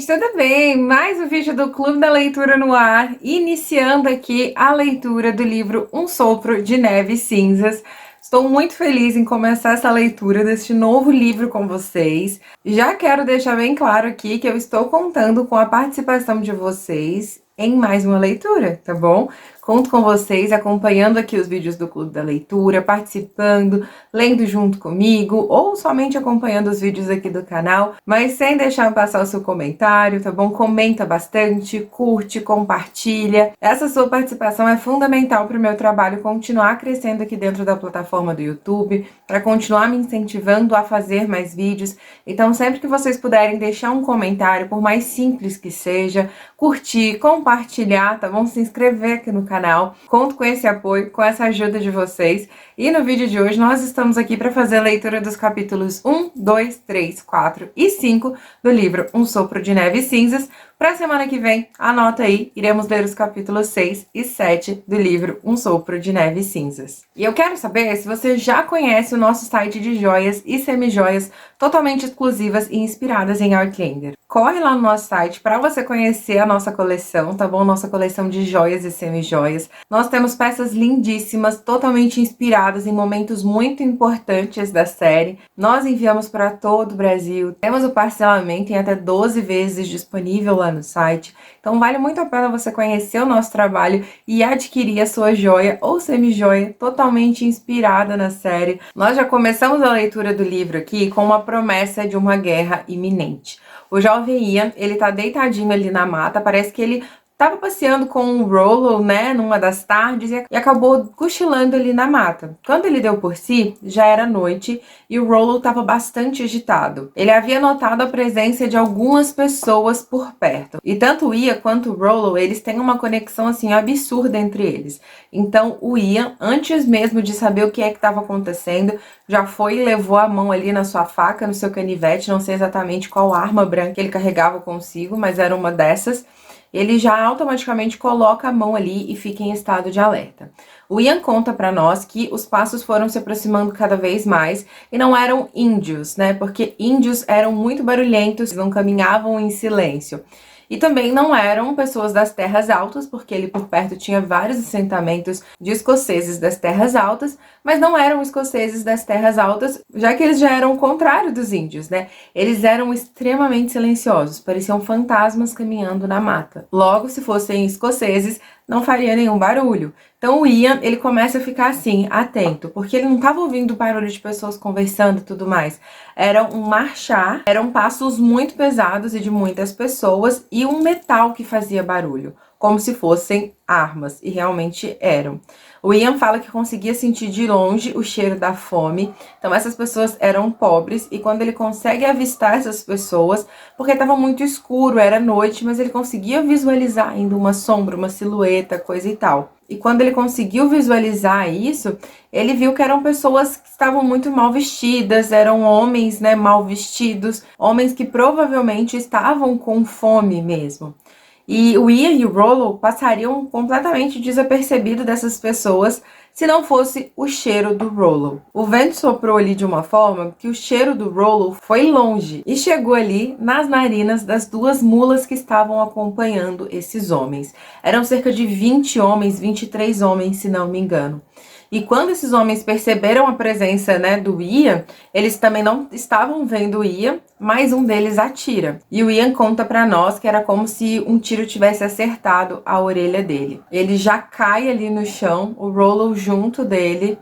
gente, tudo bem? Mais um vídeo do Clube da Leitura no ar, iniciando aqui a leitura do livro Um Sopro de Neves Cinzas. Estou muito feliz em começar essa leitura deste novo livro com vocês. Já quero deixar bem claro aqui que eu estou contando com a participação de vocês em mais uma leitura, tá bom? Conto com vocês acompanhando aqui os vídeos do Clube da Leitura, participando, lendo junto comigo ou somente acompanhando os vídeos aqui do canal, mas sem deixar passar o seu comentário, tá bom? Comenta bastante, curte, compartilha. Essa sua participação é fundamental para o meu trabalho continuar crescendo aqui dentro da plataforma do YouTube, para continuar me incentivando a fazer mais vídeos. Então, sempre que vocês puderem deixar um comentário, por mais simples que seja, curtir, compartilhar, tá bom? Se inscrever aqui no canal. Conto com esse apoio, com essa ajuda de vocês. E no vídeo de hoje nós estamos aqui para fazer a leitura dos capítulos 1, 2, 3, 4 e 5 do livro Um Sopro de Neves Cinzas. Para a semana que vem, anota aí, iremos ler os capítulos 6 e 7 do livro Um Sopro de Neves Cinzas. E eu quero saber se você já conhece o nosso site de joias e semijoias totalmente exclusivas e inspiradas em Outlander. Corre lá no nosso site para você conhecer a nossa coleção, tá bom? Nossa coleção de joias e semijoias. Nós temos peças lindíssimas, totalmente inspiradas em momentos muito importantes da série. Nós enviamos para todo o Brasil. Temos o parcelamento em até 12 vezes disponível lá no site. Então vale muito a pena você conhecer o nosso trabalho e adquirir a sua joia ou semijoia totalmente inspirada na série. Nós já começamos a leitura do livro aqui com uma promessa de uma guerra iminente. O jovem Ian, ele tá deitadinho ali na mata, parece que ele tava passeando com o Rollo, né, numa das tardes e acabou cochilando ali na mata. Quando ele deu por si, já era noite e o Rollo estava bastante agitado. Ele havia notado a presença de algumas pessoas por perto. E tanto o Ian quanto o Rollo, eles têm uma conexão assim absurda entre eles. Então o Ian, antes mesmo de saber o que é que estava acontecendo, já foi e levou a mão ali na sua faca, no seu canivete, não sei exatamente qual arma branca ele carregava consigo, mas era uma dessas. Ele já automaticamente coloca a mão ali e fica em estado de alerta. O Ian conta para nós que os passos foram se aproximando cada vez mais e não eram índios, né? Porque índios eram muito barulhentos, não caminhavam em silêncio. E também não eram pessoas das terras altas, porque ali por perto tinha vários assentamentos de escoceses das terras altas, mas não eram escoceses das terras altas, já que eles já eram o contrário dos índios, né? Eles eram extremamente silenciosos, pareciam fantasmas caminhando na mata. Logo, se fossem escoceses, não faria nenhum barulho. Então o Ian, ele começa a ficar assim, atento, porque ele não estava ouvindo barulho de pessoas conversando e tudo mais. Era um marchar, eram passos muito pesados e de muitas pessoas e um metal que fazia barulho, como se fossem armas, e realmente eram. O Ian fala que conseguia sentir de longe o cheiro da fome, então essas pessoas eram pobres, e quando ele consegue avistar essas pessoas, porque estava muito escuro, era noite, mas ele conseguia visualizar ainda uma sombra, uma silhueta, coisa e tal. E quando ele conseguiu visualizar isso, ele viu que eram pessoas que estavam muito mal vestidas, eram homens, né, mal vestidos, homens que provavelmente estavam com fome mesmo. E o Ian e o Rollo passariam completamente desapercebido dessas pessoas se não fosse o cheiro do Rollo. O vento soprou ali de uma forma que o cheiro do Rollo foi longe e chegou ali nas narinas das duas mulas que estavam acompanhando esses homens. Eram cerca de 20 homens, 23 homens, se não me engano. E quando esses homens perceberam a presença, né, do Ian, eles também não estavam vendo o Ian, mas um deles atira. E o Ian conta pra nós que era como se um tiro tivesse acertado a orelha dele. Ele já cai ali no chão, o Rollo junto dele,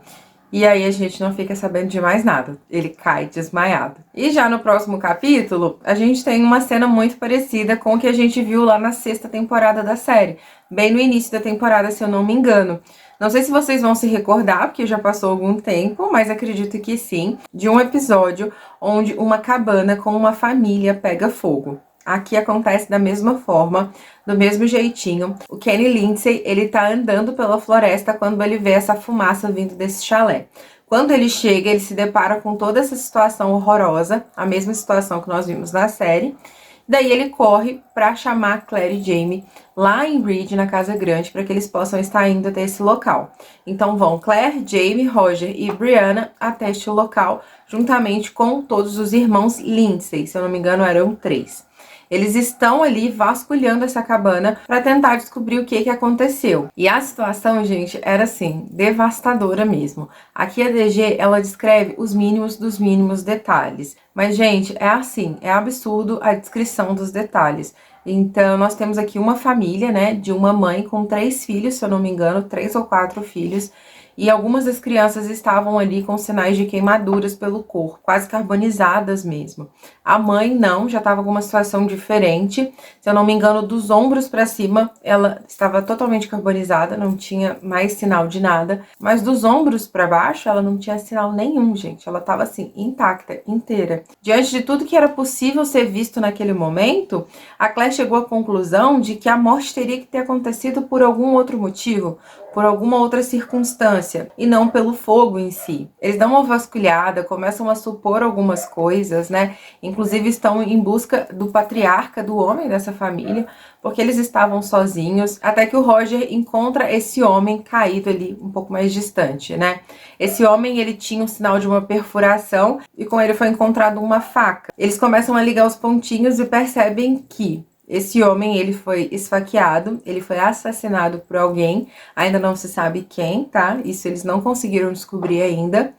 e aí a gente não fica sabendo de mais nada. Ele cai desmaiado. E já no próximo capítulo, a gente tem uma cena muito parecida com o que a gente viu lá na 6ª temporada da série. Bem no início da temporada, se eu não me engano. Não sei se vocês vão se recordar, porque já passou algum tempo, mas acredito que sim, de um episódio onde uma cabana com uma família pega fogo. Aqui acontece da mesma forma, do mesmo jeitinho. O Kenny Lindsay, ele tá andando pela floresta quando ele vê essa fumaça vindo desse chalé. Quando ele chega, ele se depara com toda essa situação horrorosa, a mesma situação que nós vimos na série. Daí ele corre para chamar Claire e Jamie lá em Reed, na Casa Grande, para que eles possam estar indo até esse local. Então vão Claire, Jamie, Roger e Brianna até este local, juntamente com todos os irmãos Lindsay, se eu não me engano eram 3. Eles estão ali vasculhando essa cabana para tentar descobrir o que aconteceu. E a situação, gente, era assim, devastadora mesmo. Aqui a DG, ela descreve os mínimos dos mínimos detalhes. Mas, gente, é assim, é absurdo a descrição dos detalhes. Então, nós temos aqui uma família, né, de uma mãe com 3 filhos, se eu não me engano, 3 ou 4 filhos. E algumas das crianças estavam ali com sinais de queimaduras pelo corpo, quase carbonizadas mesmo. A mãe não, já estava com uma situação diferente. Se eu não me engano, dos ombros para cima, ela estava totalmente carbonizada, não tinha mais sinal de nada. Mas dos ombros para baixo, ela não tinha sinal nenhum, gente. Ela estava assim, intacta, inteira. Diante de tudo que era possível ser visto naquele momento, a Claire chegou à conclusão de que a morte teria que ter acontecido por algum outro motivo, por alguma outra circunstância, e não pelo fogo em si. Eles dão uma vasculhada, começam a supor algumas coisas, né? Inclusive estão em busca do patriarca, do homem dessa família, porque eles estavam sozinhos, até que o Roger encontra esse homem caído ali um pouco mais distante, né? Esse homem, ele tinha um sinal de uma perfuração e com ele foi encontrado uma faca. Eles começam a ligar os pontinhos e percebem que esse homem, ele foi esfaqueado, ele foi assassinado por alguém, ainda não se sabe quem, tá? Isso eles não conseguiram descobrir ainda.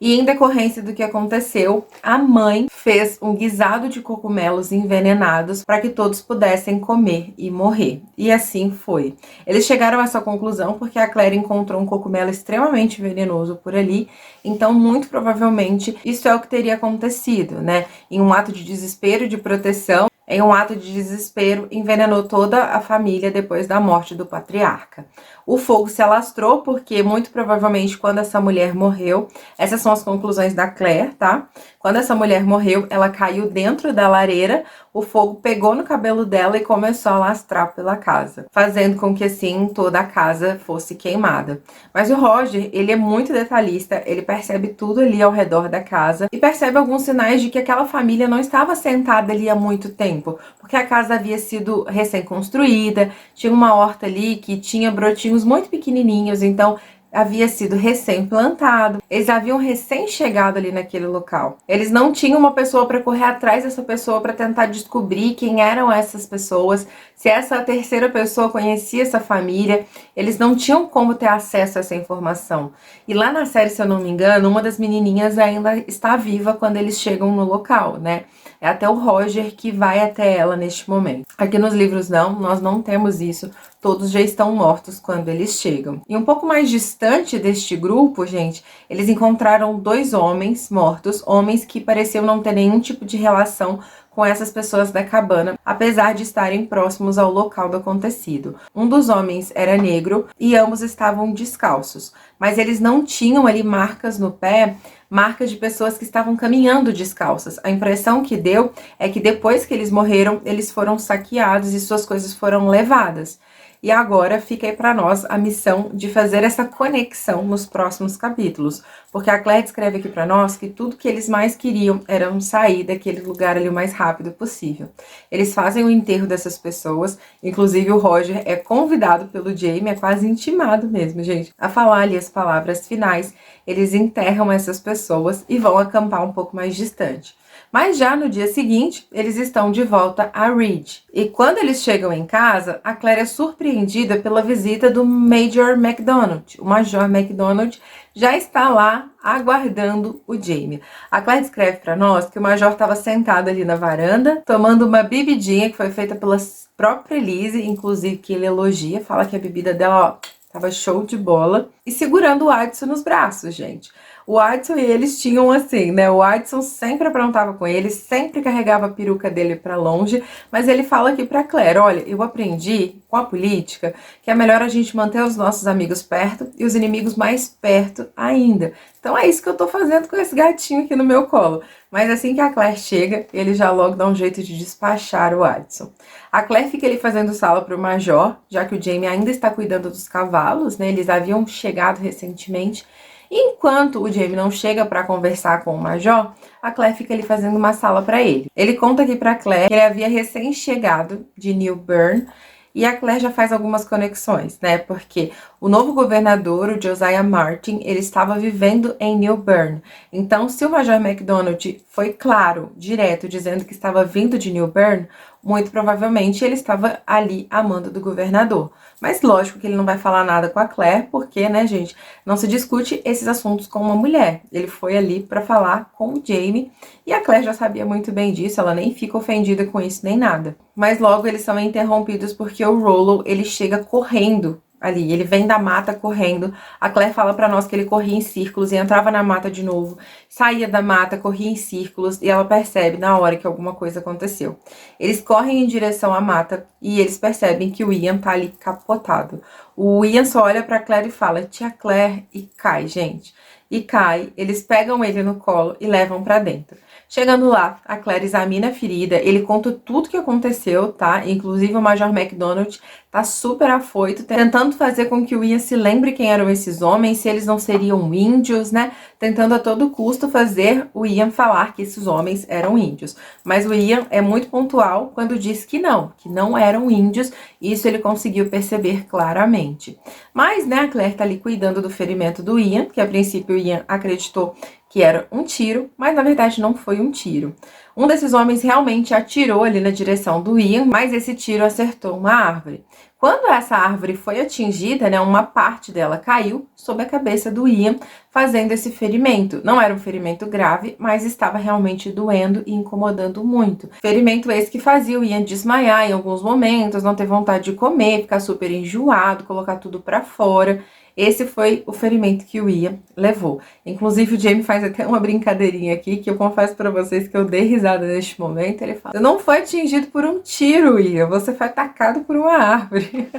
E em decorrência do que aconteceu, a mãe fez um guisado de cogumelos envenenados para que todos pudessem comer e morrer. E assim foi. Eles chegaram a essa conclusão porque a Claire encontrou um cogumelo extremamente venenoso por ali, então muito provavelmente isso é o que teria acontecido, né? Em um ato de desespero, de proteção, em um ato de desespero, envenenou toda a família depois da morte do patriarca. O fogo se alastrou porque, muito provavelmente, quando essa mulher morreu, essas são as conclusões da Claire, tá? Quando essa mulher morreu, ela caiu dentro da lareira, o fogo pegou no cabelo dela e começou a alastrar pela casa, fazendo com que, assim, toda a casa fosse queimada. Mas o Roger, ele é muito detalhista, ele percebe tudo ali ao redor da casa e percebe alguns sinais de que aquela família não estava sentada ali há muito tempo, porque a casa havia sido recém-construída, tinha uma horta ali que tinha brotinhos muito pequenininhos, então havia sido recém-plantado, eles haviam recém-chegado ali naquele local. Eles não tinham uma pessoa para correr atrás dessa pessoa para tentar descobrir quem eram essas pessoas, se essa terceira pessoa conhecia essa família, eles não tinham como ter acesso a essa informação. E lá na série, se eu não me engano, uma das menininhas ainda está viva quando eles chegam no local, né? É até o Roger que vai até ela neste momento. Aqui nos livros não, nós não temos isso. Todos já estão mortos quando eles chegam. E um pouco mais distante deste grupo, gente, eles encontraram 2 homens mortos, homens que pareciam não ter nenhum tipo de relação com essas pessoas da cabana, apesar de estarem próximos ao local do acontecido. Um dos homens era negro e ambos estavam descalços, mas eles não tinham ali marcas no pé, marcas de pessoas que estavam caminhando descalças. A impressão que deu é que depois que eles morreram, eles foram saqueados e suas coisas foram levadas. E agora fica aí para nós a missão de fazer essa conexão nos próximos capítulos, porque a Claire descreve aqui para nós que tudo que eles mais queriam era sair daquele lugar ali o mais rápido possível. Eles fazem o enterro dessas pessoas, inclusive o Roger é convidado pelo Jamie, é quase intimado mesmo, gente, a falar ali as palavras finais. Eles enterram essas pessoas e vão acampar um pouco mais distante. Mas já no dia seguinte, eles estão de volta a Ridge. E quando eles chegam em casa, a Claire é surpreendida pela visita do Major McDonald. O Major McDonald já está lá aguardando o Jamie. A Claire descreve para nós que o Major estava sentado ali na varanda, tomando uma bebidinha que foi feita pela própria Lizzie, inclusive que ele elogia, fala que a bebida dela, ó, tava show de bola. E segurando o Addison nos braços, gente. O Addison e eles tinham assim, né? O Addison sempre aprontava com ele, sempre carregava a peruca dele pra longe, mas ele fala aqui pra Claire, olha, eu aprendi com a política que é melhor a gente manter os nossos amigos perto e os inimigos mais perto ainda. Então é isso que eu tô fazendo com esse gatinho aqui no meu colo. Mas assim que a Claire chega, ele já logo dá um jeito de despachar o Addison. A Claire fica ali fazendo sala pro Major, já que o Jamie ainda está cuidando dos cavalos, né? Eles haviam chegado recentemente. Enquanto o Jamie não chega para conversar com o Major, a Claire fica ali fazendo uma sala para ele. Ele conta aqui para Claire que ele havia recém-chegado de New Bern e a Claire já faz algumas conexões, né? Porque O novo governador, o Josiah Martin, ele estava vivendo em New Bern. Então, se o Major MacDonald foi claro, direto, dizendo que estava vindo de New Bern, muito provavelmente ele estava ali a mando do governador. Mas lógico que ele não vai falar nada com a Claire, porque, né, gente, não se discute esses assuntos com uma mulher. Ele foi ali para falar com o Jaime, e a Claire já sabia muito bem disso, ela nem fica ofendida com isso nem nada. Mas logo eles são interrompidos porque o Rollo, ele chega correndo ali, ele vem da mata correndo. A Claire fala pra nós que ele corria em círculos e entrava na mata de novo, saía da mata, corria em círculos, e ela percebe na hora que alguma coisa aconteceu. Eles correm em direção à mata e eles percebem que o Ian tá ali capotado. O Ian só olha pra Claire e fala, tia Claire, e cai, gente. E cai, eles pegam ele no colo e levam pra dentro. Chegando lá, a Claire examina a ferida, ele conta tudo que aconteceu, tá? Inclusive o Major MacDonald tá super afoito, tentando fazer com que o Ian se lembre quem eram esses homens, se eles não seriam índios, né? Tentando a todo custo fazer o Ian falar que esses homens eram índios. Mas o Ian é muito pontual quando diz que não eram índios, e isso ele conseguiu perceber claramente. Mas, né, a Claire tá ali cuidando do ferimento do Ian, que a princípio o Ian acreditou que era um tiro, mas na verdade não foi um tiro. Um desses homens realmente atirou ali na direção do Ian, mas esse tiro acertou uma árvore. Quando essa árvore foi atingida, né, uma parte dela caiu sobre a cabeça do Ian, fazendo esse ferimento. Não era um ferimento grave, mas estava realmente doendo e incomodando muito. Ferimento esse que fazia o Ian desmaiar em alguns momentos, não ter vontade de comer, ficar super enjoado, colocar tudo pra fora. Esse foi o ferimento que o Ian levou. Inclusive, o Jaime faz até uma brincadeirinha aqui, que eu confesso pra vocês que eu dei risada neste momento. Ele fala, você não foi atingido por um tiro, Ian, você foi atacado por uma árvore.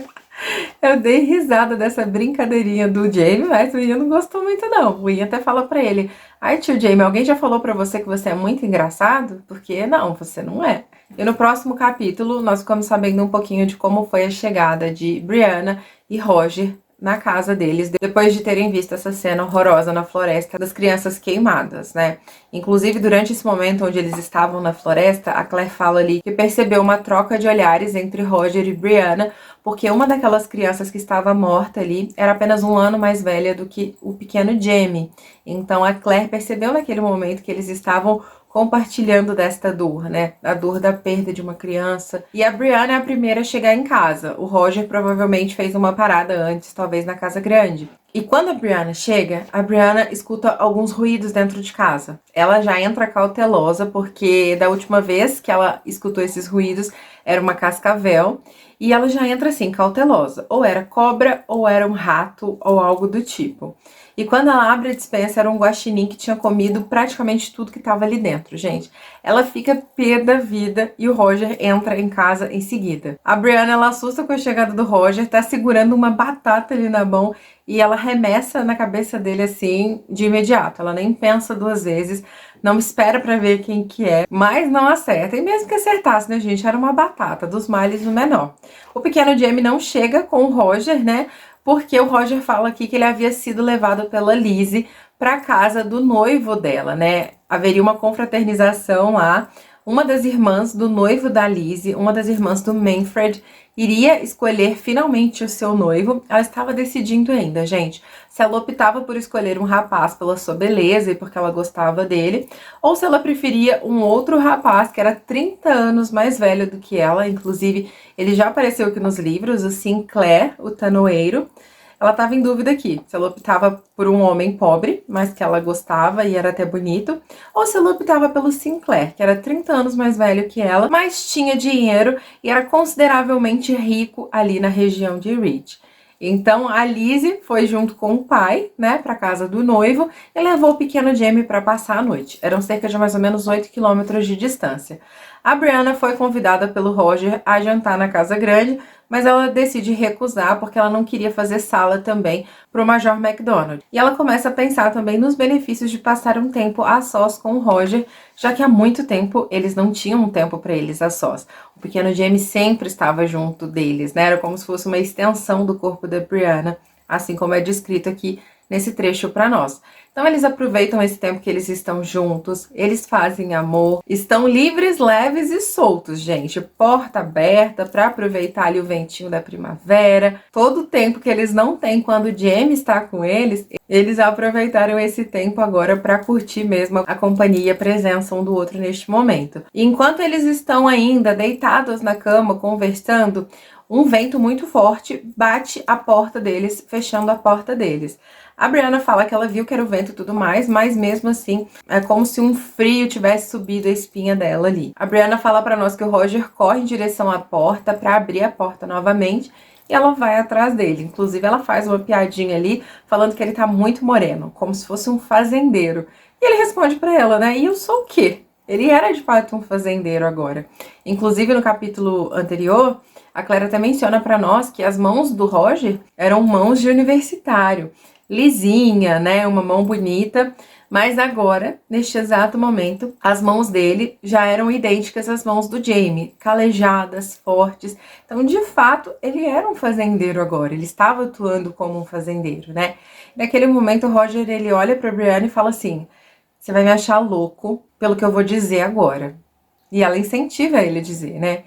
Eu dei risada dessa brincadeirinha do Jaime, mas o Ian não gostou muito não. O Ian até fala pra ele, ai tio Jaime, alguém já falou pra você que você é muito engraçado? Porque não, você não é. E no próximo capítulo, nós ficamos sabendo um pouquinho de como foi a chegada de Brianna e Roger na casa deles, depois de terem visto essa cena horrorosa na floresta das crianças queimadas, né? Inclusive, durante esse momento onde eles estavam na floresta, a Claire fala ali que percebeu uma troca de olhares entre Roger e Brianna, porque uma daquelas crianças que estava morta ali era apenas um ano mais velha do que o pequeno Jaime. Então, a Claire percebeu naquele momento que eles estavam compartilhando desta dor, né? A dor da perda de uma criança. E a Brianna é a primeira a chegar em casa. O Roger provavelmente fez uma parada antes, talvez na casa grande. E quando a Brianna chega, a Brianna escuta alguns ruídos dentro de casa. Ela já entra cautelosa, porque da última vez que ela escutou esses ruídos, era uma cascavel. E ela já entra assim, cautelosa. Ou era cobra, ou era um rato, ou algo do tipo. E quando ela abre a despensa, era um guaxinim que tinha comido praticamente tudo que estava ali dentro, gente. Ela fica pé da vida e o Roger entra em casa em seguida. A Brianna, ela assusta com a chegada do Roger, tá segurando uma batata ali na mão e ela arremessa na cabeça dele assim, de imediato. Ela nem pensa duas vezes, não espera pra ver quem que é, mas não acerta. E mesmo que acertasse, né, gente, era uma batata, dos males o menor. O pequeno Jaime não chega com o Roger, né, porque o Roger fala aqui que ele havia sido levado pela Lizzie para casa do noivo dela, né? Haveria uma confraternização lá. Uma das irmãs do noivo da Lizzie, uma das irmãs do Manfred, iria escolher finalmente o seu noivo. Ela estava decidindo ainda, gente, se ela optava por escolher um rapaz pela sua beleza e porque ela gostava dele, ou se ela preferia um outro rapaz que era 30 anos mais velho do que ela. Inclusive, ele já apareceu aqui nos livros, o Sinclair, o tanoeiro. Ela estava em dúvida aqui, se ela optava por um homem pobre, mas que ela gostava e era até bonito, ou se ela optava pelo Sinclair, que era 30 anos mais velho que ela, mas tinha dinheiro e era consideravelmente rico ali na região de Reach. Então a Lizzie foi junto com o pai, né, para casa do noivo e levou o pequeno Jaime para passar a noite. Eram cerca de mais ou menos 8 quilômetros de distância. A Brianna foi convidada pelo Roger a jantar na casa grande, mas ela decide recusar porque ela não queria fazer sala também para o Major MacDonald. E ela começa a pensar também nos benefícios de passar um tempo a sós com o Roger, já que há muito tempo eles não tinham um tempo para eles a sós. O pequeno Jaime sempre estava junto deles, né? Era como se fosse uma extensão do corpo da Brianna, assim como é descrito aqui nesse trecho para nós. Então eles aproveitam esse tempo que eles estão juntos, eles fazem amor, estão livres, leves e soltos, gente. Porta aberta para aproveitar ali o ventinho da primavera. Todo o tempo que eles não têm quando o Jamie está com eles aproveitaram esse tempo agora para curtir mesmo a companhia e a presença um do outro neste momento. E enquanto eles estão ainda deitados na cama conversando, um vento muito forte bate a porta deles, fechando a porta deles. A Brianna fala que ela viu que era o vento e tudo mais, mas mesmo assim é como se um frio tivesse subido a espinha dela ali. A Brianna fala pra nós que o Roger corre em direção à porta pra abrir a porta novamente e ela vai atrás dele. Inclusive ela faz uma piadinha ali falando que ele tá muito moreno, como se fosse um fazendeiro. E ele responde pra ela, né? E eu sou o quê? Ele era de fato um fazendeiro agora. Inclusive no capítulo anterior, a Claire até menciona pra nós que as mãos do Roger eram mãos de universitário. Lisinha, né, uma mão bonita, mas agora, neste exato momento, as mãos dele já eram idênticas às mãos do Jamie, calejadas, fortes. Então, de fato, ele era um fazendeiro agora, ele estava atuando como um fazendeiro, né? Naquele momento, o Roger, ele olha para Brianna e fala assim, você vai me achar louco pelo que eu vou dizer agora. E ela incentiva ele a dizer, né?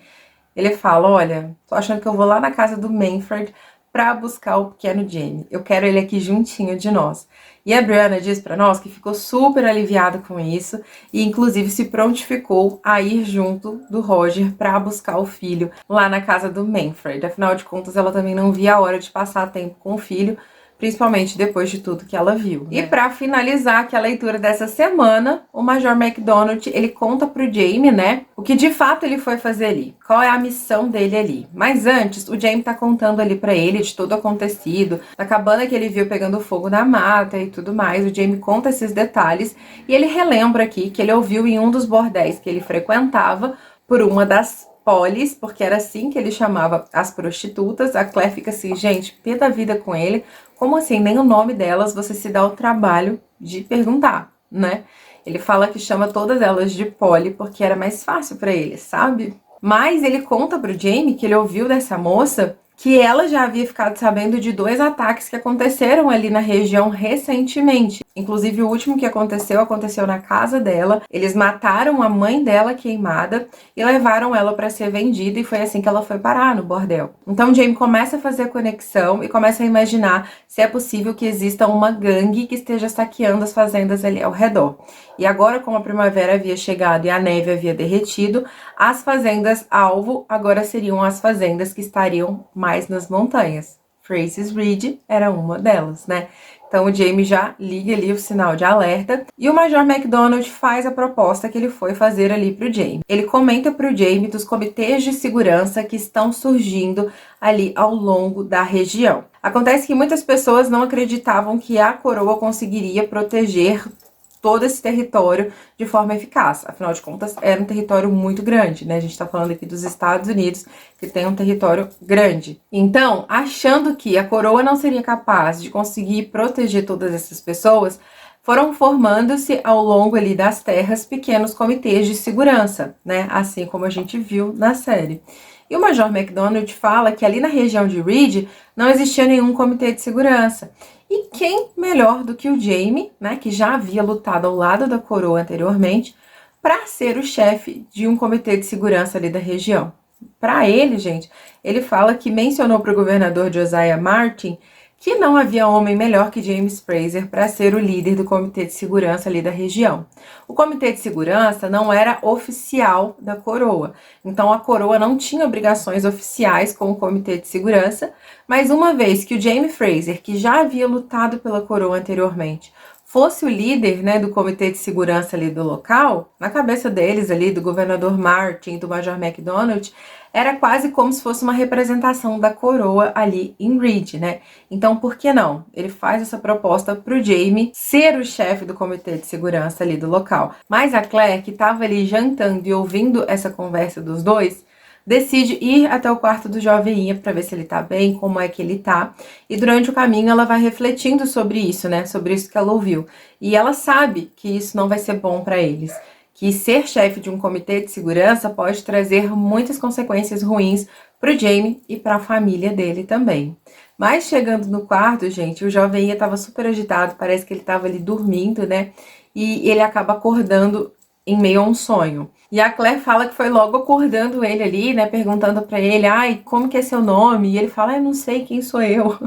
Ele fala, olha, tô achando que eu vou lá na casa do Manfred para buscar o pequeno Jamie. Eu quero ele aqui juntinho de nós. E a Brianna diz para nós que ficou super aliviada com isso e inclusive se prontificou a ir junto do Roger para buscar o filho lá na casa do Manfred. Afinal de contas, ela também não via a hora de passar tempo com o filho, principalmente depois de tudo que ela viu, né? E para finalizar aqui a leitura dessa semana, o Major McDonald, ele conta pro Jamie, né, o que de fato ele foi fazer ali, qual é a missão dele ali. Mas antes, o Jamie tá contando ali para ele de tudo acontecido, da cabana que ele viu pegando fogo na mata e tudo mais. O Jamie conta esses detalhes e ele relembra aqui que ele ouviu em um dos bordéis que ele frequentava por uma das Polis, porque era assim que ele chamava as prostitutas. A Claire fica assim, gente, pé da vida com ele. Como assim? Nem o nome delas você se dá o trabalho de perguntar, né? Ele fala que chama todas elas de Polly porque era mais fácil pra ele, sabe? Mas ele conta pro Jamie que ele ouviu dessa moça que ela já havia ficado sabendo de 2 ataques que aconteceram ali na região recentemente. Inclusive, o último que aconteceu na casa dela. Eles mataram a mãe dela queimada e levaram ela para ser vendida, e foi assim que ela foi parar no bordel. Então, Jamie começa a fazer a conexão e começa a imaginar se é possível que exista uma gangue que esteja saqueando as fazendas ali ao redor. E agora, como a primavera havia chegado e a neve havia derretido, as fazendas alvo agora seriam as fazendas que estariam mais nas montanhas. Fraser's Ridge era uma delas, né? Então o Jamie já liga ali o sinal de alerta e o Major McDonald faz a proposta que ele foi fazer ali pro Jamie. Ele comenta pro Jamie dos comitês de segurança que estão surgindo ali ao longo da região. Acontece que muitas pessoas não acreditavam que a coroa conseguiria proteger todo esse território de forma eficaz. Afinal de contas, era um território muito grande, né? A gente tá falando aqui dos Estados Unidos, que tem um território grande. Então, achando que a coroa não seria capaz de conseguir proteger todas essas pessoas, foram formando-se ao longo ali das terras pequenos comitês de segurança, né? Assim como a gente viu na série. E o Major McDonald fala que ali na região de Ridge não existia nenhum comitê de segurança. E quem melhor do que o Jamie, né, que já havia lutado ao lado da coroa anteriormente, para ser o chefe de um comitê de segurança ali da região. Para ele, gente, ele fala que mencionou para o governador Josiah Martin que não havia homem melhor que James Fraser para ser o líder do comitê de segurança ali da região. O comitê de segurança não era oficial da coroa, então a coroa não tinha obrigações oficiais com o comitê de segurança, mas uma vez que o James Fraser, que já havia lutado pela coroa anteriormente, fosse o líder, né, do comitê de segurança ali do local, na cabeça deles ali, do governador Martin, do Major McDonald, era quase como se fosse uma representação da coroa ali em Ridge, né? Então, por que não? Ele faz essa proposta pro Jamie ser o chefe do comitê de segurança ali do local. Mas a Claire, que estava ali jantando e ouvindo essa conversa dos dois, decide ir até o quarto do jovem para ver se ele tá bem, como é que ele tá. E durante o caminho ela vai refletindo sobre isso, né? Sobre isso que ela ouviu. E ela sabe que isso não vai ser bom para eles. Que ser chefe de um comitê de segurança pode trazer muitas consequências ruins pro Jamie e pra família dele também. Mas chegando no quarto, gente, o jovem estava super agitado, parece que ele estava ali dormindo, né? E ele acaba acordando em meio a um sonho. E a Claire fala que foi logo acordando ele ali, né? Perguntando pra ele, ai, como que é seu nome? E ele fala, eu não sei quem sou eu.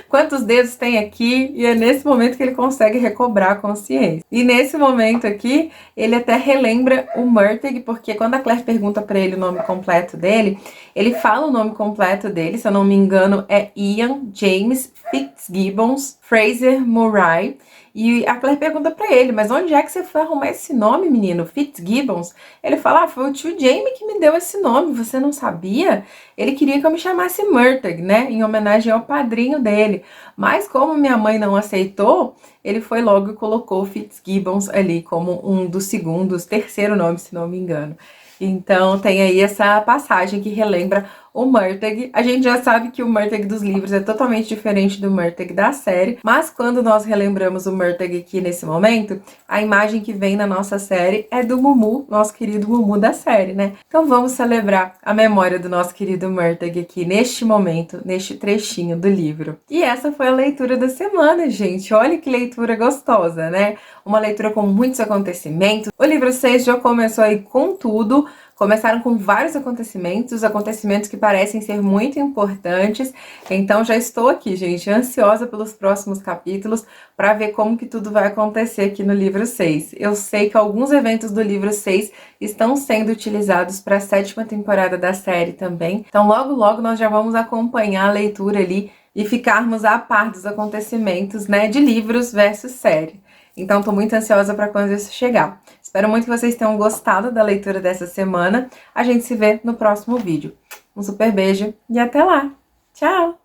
Quantos dedos tem aqui? E é nesse momento que ele consegue recobrar a consciência. E nesse momento aqui, ele até relembra o Murtagh, porque quando a Claire pergunta para ele o nome completo dele, ele fala o nome completo dele, se eu não me engano, é Ian James Fitzgibbons Fraser Murray. E a Claire pergunta pra ele, mas onde é que você foi arrumar esse nome, menino? Fitzgibbons? Ele fala, foi o tio Jamie que me deu esse nome, você não sabia? Ele queria que eu me chamasse Murtagh, né, em homenagem ao padrinho dele. Mas como minha mãe não aceitou, ele foi logo e colocou Fitzgibbons ali como um dos segundos, terceiro nome, se não me engano. Então tem aí essa passagem que relembra o Murtagh. A gente já sabe que o Murtagh dos livros é totalmente diferente do Murtagh da série, mas quando nós relembramos o Murtagh aqui nesse momento, a imagem que vem na nossa série é do Mumu, nosso querido Mumu da série, né? Então vamos celebrar a memória do nosso querido Murtagh aqui neste momento, neste trechinho do livro. E essa foi a leitura da semana, gente. Olha que leitura gostosa, né? Uma leitura com muitos acontecimentos. O livro 6 já começou aí com tudo. Começaram com vários acontecimentos que parecem ser muito importantes. Então já estou aqui, gente, ansiosa pelos próximos capítulos para ver como que tudo vai acontecer aqui no livro 6. Eu sei que alguns eventos do livro 6 estão sendo utilizados para a 7ª temporada da série também. Então logo logo nós já vamos acompanhar a leitura ali e ficarmos a par dos acontecimentos, né, de livros versus série. Então, estou muito ansiosa para quando isso chegar. Espero muito que vocês tenham gostado da leitura dessa semana. A gente se vê no próximo vídeo. Um super beijo e até lá! Tchau!